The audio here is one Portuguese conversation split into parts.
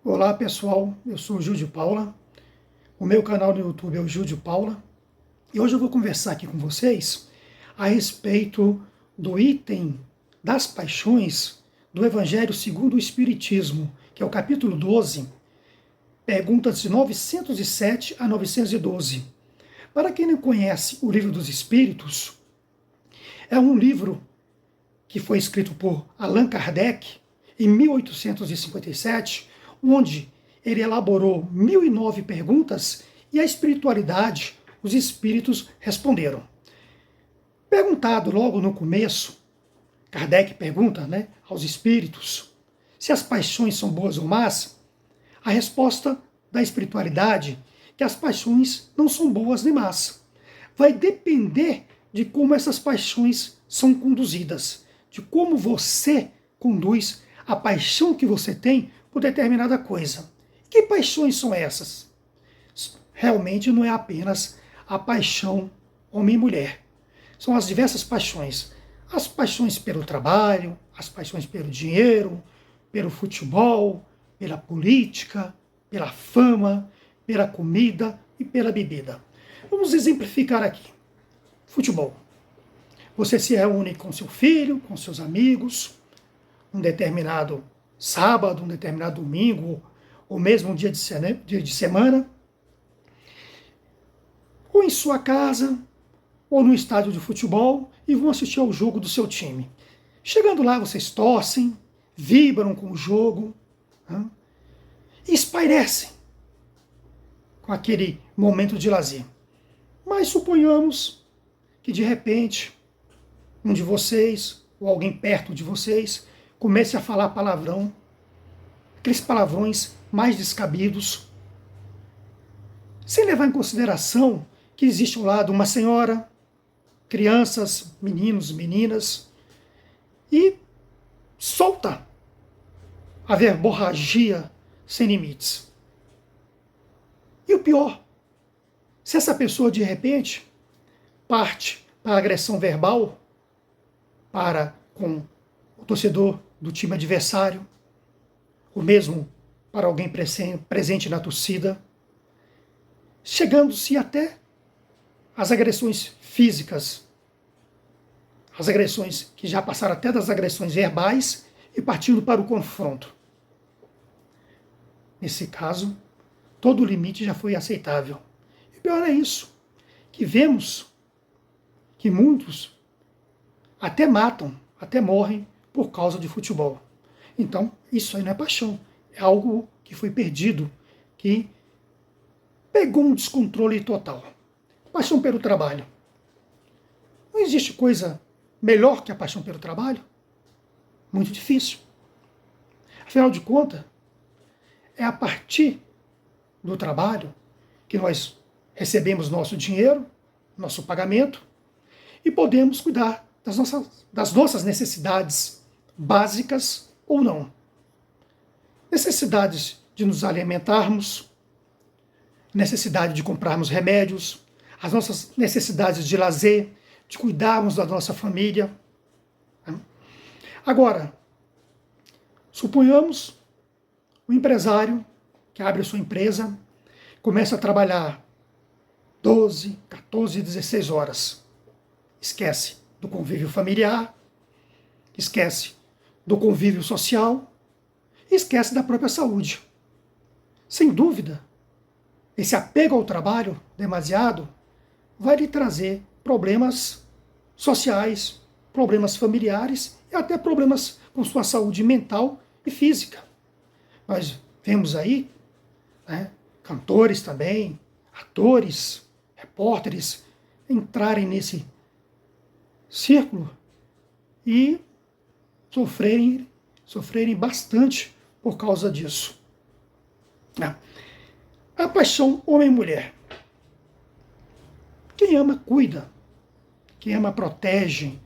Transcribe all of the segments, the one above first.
Olá pessoal, eu sou o Gil de Paula, o meu canal no YouTube é o Gil de Paula e hoje eu vou conversar aqui com vocês a respeito do item das paixões do Evangelho segundo o Espiritismo, que é o capítulo 12, perguntas de 907 a 912. Para quem não conhece o Livro dos Espíritos, é um livro que foi escrito por Allan Kardec em 1857, onde ele elaborou 1009 perguntas e a espiritualidade, os espíritos responderam. Perguntado logo no começo, Kardec pergunta aos espíritos se as paixões são boas ou más. A resposta da espiritualidade é que as paixões não são boas nem más. Vai depender de como essas paixões são conduzidas, de como você conduz a paixão que você tem por determinada coisa. Que paixões são essas? Realmente não é apenas a paixão homem e mulher. São as diversas paixões. As paixões pelo trabalho, as paixões pelo dinheiro, pelo futebol, pela política, pela fama, pela comida e pela bebida. Vamos exemplificar aqui. Futebol. Você se reúne com seu filho, com seus amigos, um determinado sábado, um determinado domingo, ou mesmo um dia de semana, ou em sua casa, ou no estádio de futebol, e vão assistir ao jogo do seu time. Chegando lá, vocês torcem, vibram com o jogo, e espairecem com aquele momento de lazer. Mas suponhamos que, de repente, um de vocês, ou alguém perto de vocês, comece a falar palavrão, aqueles palavrões mais descabidos, sem levar em consideração que existe ao lado uma senhora, crianças, meninos, meninas, e solta a verborragia sem limites. E o pior, se essa pessoa de repente parte para a agressão verbal para com o torcedor do time adversário, ou mesmo para alguém presente na torcida, chegando-se até as agressões físicas, as agressões que já passaram até das agressões verbais e partindo para o confronto. Nesse caso, todo o limite já foi aceitável. E o pior é isso, que vemos que muitos até matam, até morrem por causa de futebol. Então, isso aí não é paixão, é algo que foi perdido, que pegou um descontrole total. Paixão pelo trabalho. Não existe coisa melhor que a paixão pelo trabalho? Muito difícil. Afinal de contas, é a partir do trabalho que nós recebemos nosso dinheiro, nosso pagamento, e podemos cuidar das nossas necessidades básicas ou não. Necessidades de nos alimentarmos, necessidade de comprarmos remédios, as nossas necessidades de lazer, de cuidarmos da nossa família. Agora, suponhamos um empresário que abre a sua empresa, começa a trabalhar 12, 14, 16 horas. Esquece do convívio familiar, esquece do convívio social, esquece da própria saúde. Sem dúvida, esse apego ao trabalho demasiado vai lhe trazer problemas sociais, problemas familiares e até problemas com sua saúde mental e física. Nós vemos aí cantores também, atores, repórteres entrarem nesse círculo e sofrerem bastante por causa disso. A paixão homem e mulher. Quem ama, cuida. Quem ama, protege.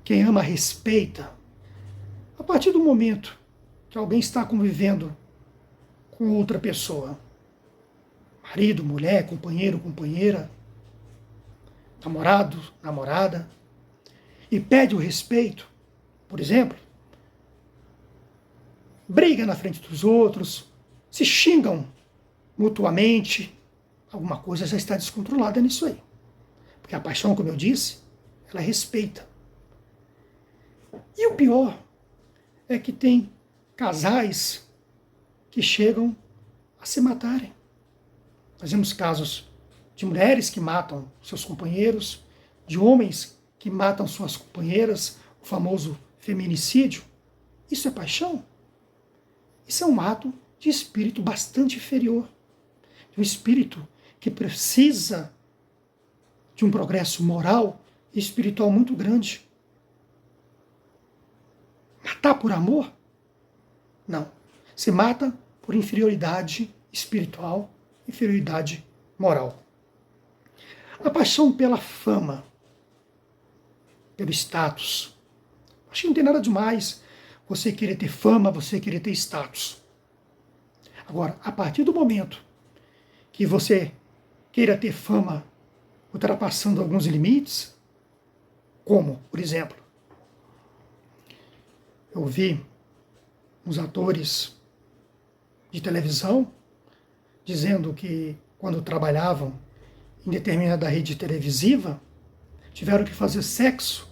Quem ama, respeita. A partir do momento que alguém está convivendo com outra pessoa, marido, mulher, companheiro, companheira, namorado, namorada, e pede o respeito, por exemplo, briga na frente dos outros, se xingam mutuamente, alguma coisa já está descontrolada nisso aí. Porque a paixão, como eu disse, ela respeita. E o pior é que tem casais que chegam a se matarem. Nós vemos casos de mulheres que matam seus companheiros, de homens que matam suas companheiras, o famoso feminicídio. Isso é paixão? Isso é um ato de espírito bastante inferior. De um espírito que precisa de um progresso moral e espiritual muito grande. Matar por amor? Não. Se mata por inferioridade espiritual, inferioridade moral. A paixão pela fama, pelo status. Acho que não tem nada demais você querer ter fama, você querer ter status. Agora, a partir do momento que você queira ter fama ultrapassando alguns limites, como, por exemplo, eu vi uns atores de televisão dizendo que quando trabalhavam em determinada rede televisiva, tiveram que fazer sexo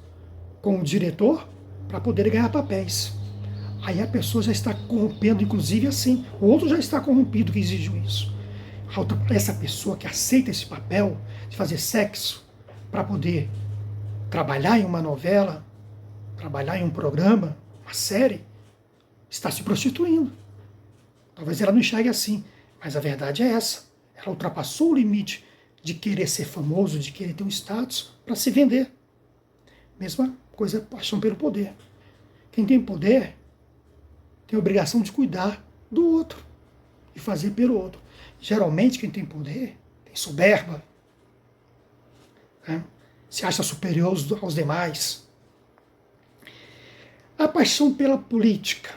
com o diretor para poder ganhar papéis. Aí a pessoa já está corrompendo, inclusive assim, o outro já está corrompido que exigiu isso. Essa pessoa que aceita esse papel de fazer sexo para poder trabalhar em uma novela, trabalhar em um programa, uma série, está se prostituindo. Talvez ela não enxergue assim, mas a verdade é essa. Ela ultrapassou o limite de querer ser famoso, de querer ter um status para se vender. Mesma coisa, paixão pelo poder. Quem tem poder tem a obrigação de cuidar do outro e fazer pelo outro. Geralmente quem tem poder tem soberba, né? Se acha superior aos demais. A paixão pela política.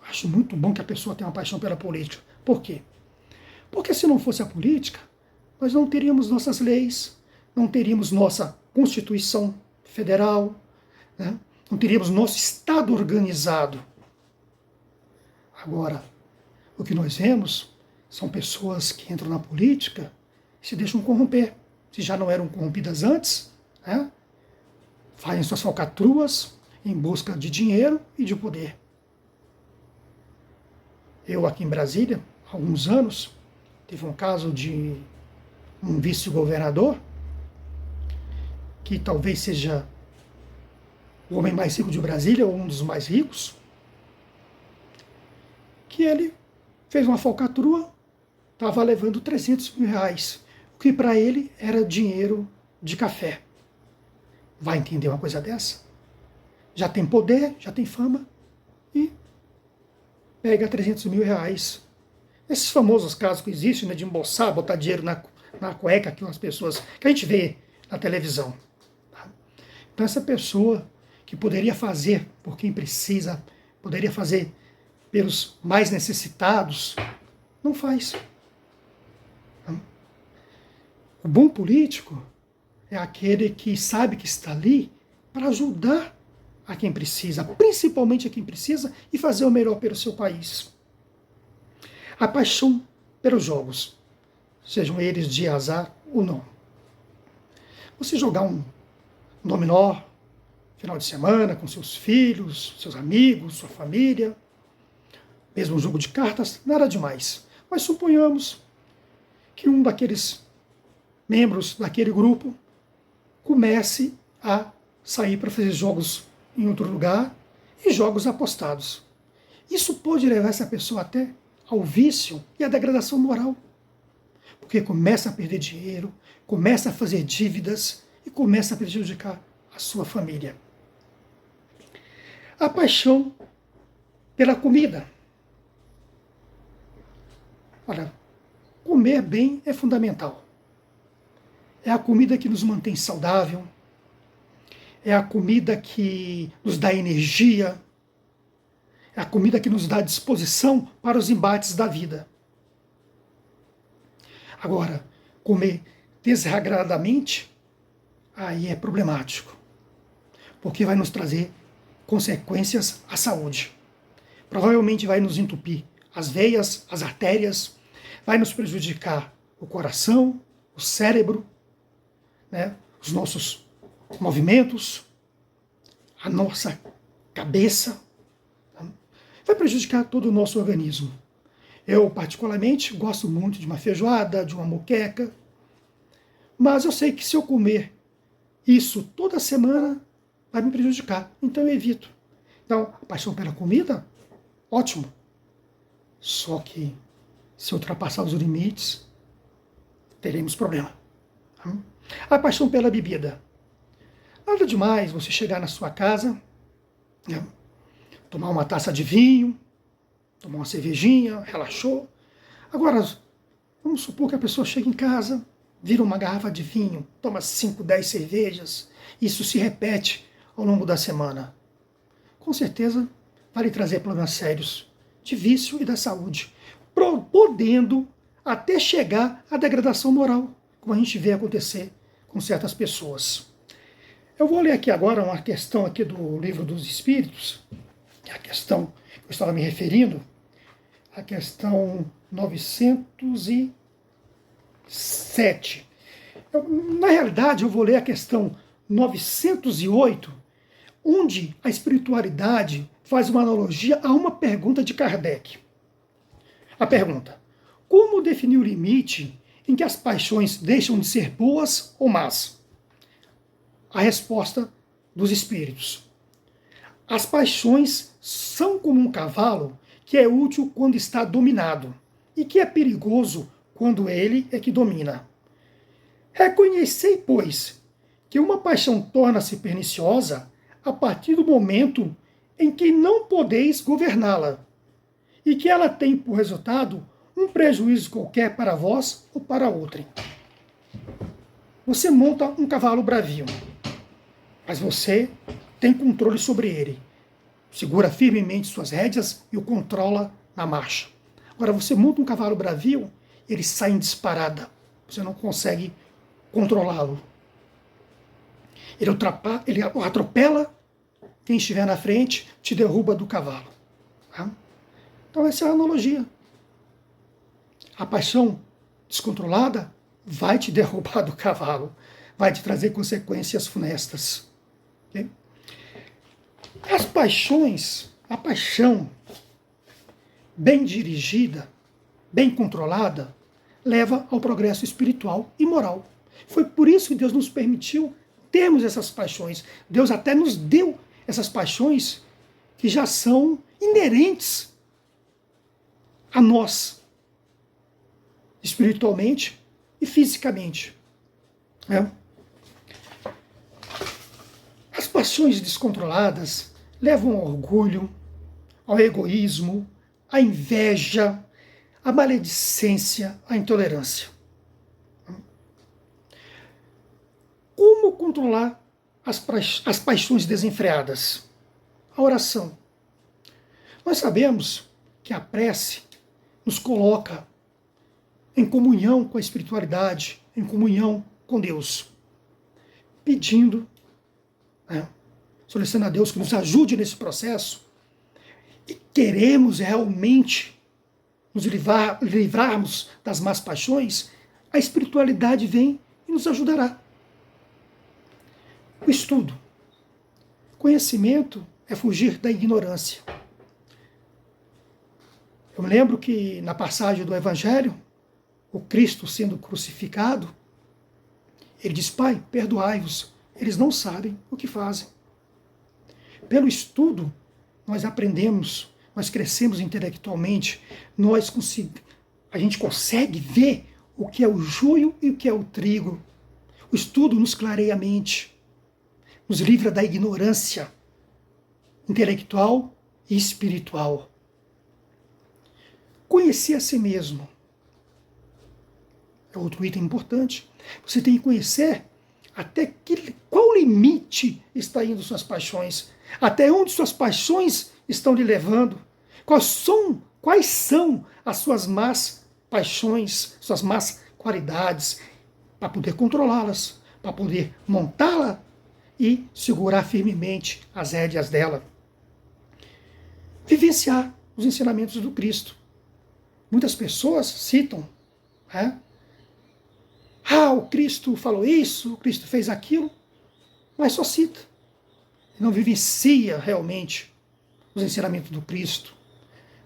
Acho muito bom que a pessoa tenha uma paixão pela política. Por quê? Porque se não fosse a política, nós não teríamos nossas leis, não teríamos nossa Constituição Federal, né? Não teríamos nosso Estado organizado. Agora, o que nós vemos são pessoas que entram na política e se deixam corromper. Se já não eram corrompidas antes, né? Fazem suas falcatruas em busca de dinheiro e de poder. Eu aqui em Brasília, há alguns anos, teve um caso de um vice-governador, que talvez seja o homem mais rico de Brasília, ou um dos mais ricos, que ele fez uma falcatrua, estava levando 300 mil reais, o que para ele era dinheiro de café. Vai entender uma coisa dessa? Já tem poder, já tem fama, e pega 300 mil reais. Esses famosos casos que existem, né, de embolsar, botar dinheiro na cueca, que as pessoas, que a gente vê na televisão. Tá? Então essa pessoa que poderia fazer por quem precisa, poderia fazer pelos mais necessitados, não faz. Tá? O bom político é aquele que sabe que está ali para ajudar a quem precisa, principalmente a quem precisa, e fazer o melhor pelo seu país. A paixão pelos jogos, sejam eles de azar ou não. Você jogar um dominó final de semana com seus filhos, seus amigos, sua família, mesmo um jogo de cartas, nada demais. Mas suponhamos que um daqueles membros daquele grupo comece a sair para fazer jogos em outro lugar e jogos apostados. Isso pode levar essa pessoa até ao vício e à degradação moral. Porque começa a perder dinheiro, começa a fazer dívidas e começa a prejudicar a sua família. A paixão pela comida. Olha, comer bem é fundamental. É a comida que nos mantém saudável, é a comida que nos dá energia, é a comida que nos dá disposição para os embates da vida. Agora, comer desregradamente, aí é problemático, porque vai nos trazer consequências à saúde. Provavelmente vai nos entupir as veias, as artérias, vai nos prejudicar o coração, o cérebro, né, os nossos movimentos, a nossa cabeça, tá? Vai prejudicar todo o nosso organismo. Eu, particularmente, gosto muito de uma feijoada, de uma moqueca, mas eu sei que se eu comer isso toda semana, vai me prejudicar, então eu evito. Então, a paixão pela comida, ótimo. Só que, se ultrapassar os limites, teremos problema. Tá? A paixão pela bebida. Nada demais você chegar na sua casa, né, tomar uma taça de vinho, tomar uma cervejinha, relaxou. Agora, vamos supor que a pessoa chega em casa, vira uma garrafa de vinho, toma 5, 10 cervejas, isso se repete ao longo da semana. Com certeza vai lhe trazer problemas sérios de vício e da saúde, podendo até chegar à degradação moral, como a gente vê acontecer com certas pessoas. Eu vou ler aqui agora uma questão aqui do Livro dos Espíritos, que é a questão que eu estava me referindo, a questão 907. Na realidade, eu vou ler a questão 908, onde a espiritualidade faz uma analogia a uma pergunta de Kardec. A pergunta: como definir o limite em que as paixões deixam de ser boas ou más? A resposta dos espíritos: as paixões são como um cavalo que é útil quando está dominado e que é perigoso quando ele é que domina. Reconhecei, pois, que uma paixão torna-se perniciosa a partir do momento em que não podeis governá-la, e que ela tem por resultado um prejuízo qualquer para vós ou para outrem. Você monta um cavalo bravio, mas você tem controle sobre ele. Segura firmemente suas rédeas e o controla na marcha. Agora, você monta um cavalo bravio, ele sai em disparada. Você não consegue controlá-lo. Ele atropela quem estiver na frente, te derruba do cavalo. Tá? Então, essa é a analogia. A paixão descontrolada vai te derrubar do cavalo, vai te trazer consequências funestas. Okay? As paixões, a paixão bem dirigida, bem controlada, leva ao progresso espiritual e moral. Foi por isso que Deus nos permitiu termos essas paixões. Deus até nos deu essas paixões que já são inerentes a nós, espiritualmente e fisicamente. Né? As paixões descontroladas levam ao orgulho, ao egoísmo, à inveja, à maledicência, à intolerância. Como controlar as paixões desenfreadas? A oração. Nós sabemos que a prece nos coloca em comunhão com a espiritualidade, em comunhão com Deus, pedindo, solicitando a Deus que nos ajude nesse processo, e queremos realmente nos livrarmos das más paixões, a espiritualidade vem e nos ajudará. O estudo. Conhecimento é fugir da ignorância. Eu me lembro que na passagem do Evangelho, o Cristo sendo crucificado, ele diz: Pai, perdoai-vos, eles não sabem o que fazem. Pelo estudo, nós aprendemos, nós crescemos intelectualmente, a gente consegue ver o que é o joio e o que é o trigo. O estudo nos clareia a mente, nos livra da ignorância intelectual e espiritual. Conhecer a si mesmo é outro item importante. Você tem que conhecer até qual limite está indo suas paixões, até onde suas paixões estão lhe levando, quais são as suas más paixões, suas más qualidades, para poder controlá-las, para poder montá-la e segurar firmemente as rédeas dela. Vivenciar os ensinamentos do Cristo. Muitas pessoas citam, né? O Cristo falou isso, o Cristo fez aquilo, mas só cita. Não vivencia realmente os ensinamentos do Cristo.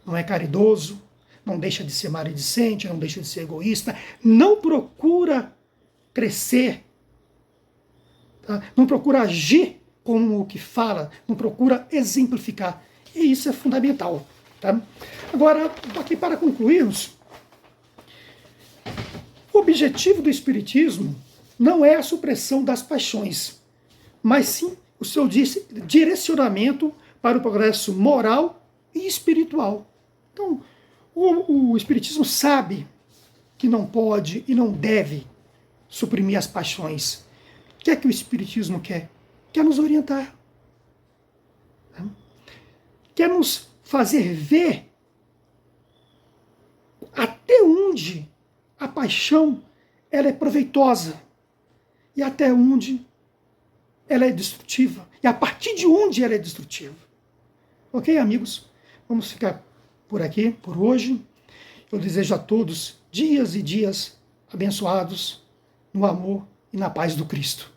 Não é caridoso, não deixa de ser maledicente, não deixa de ser egoísta, não procura crescer, tá? Não procura agir como o que fala, não procura exemplificar. E isso é fundamental. Tá? Agora, aqui para concluirmos, o objetivo do Espiritismo não é a supressão das paixões, mas sim o seu direcionamento para o progresso moral e espiritual. Então, o Espiritismo sabe que não pode e não deve suprimir as paixões. O que é que o Espiritismo quer? Quer nos orientar. Tá? Quer nos fazer ver até onde a paixão ela é proveitosa e até onde ela é destrutiva. E a partir de onde ela é destrutiva. Ok, amigos? Vamos ficar por aqui, por hoje. Eu desejo a todos dias e dias abençoados no amor e na paz do Cristo.